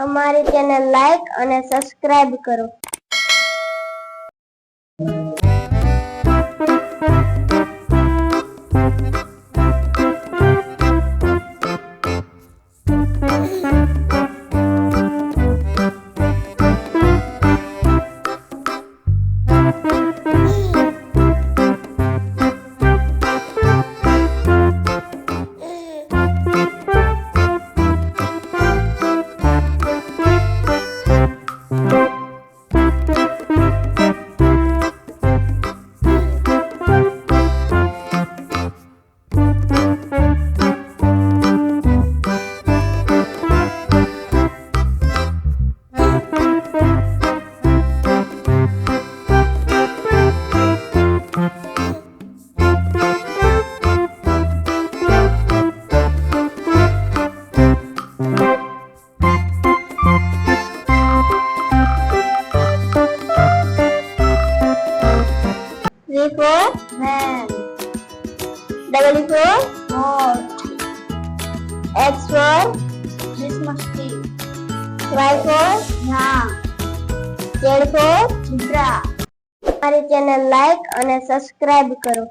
અમારી channel like અને subscribe કરો. V for van. W for horse. X for Christmas tree. Y for yak. Z for zebra. અમારી channel like અને subscribe કરો.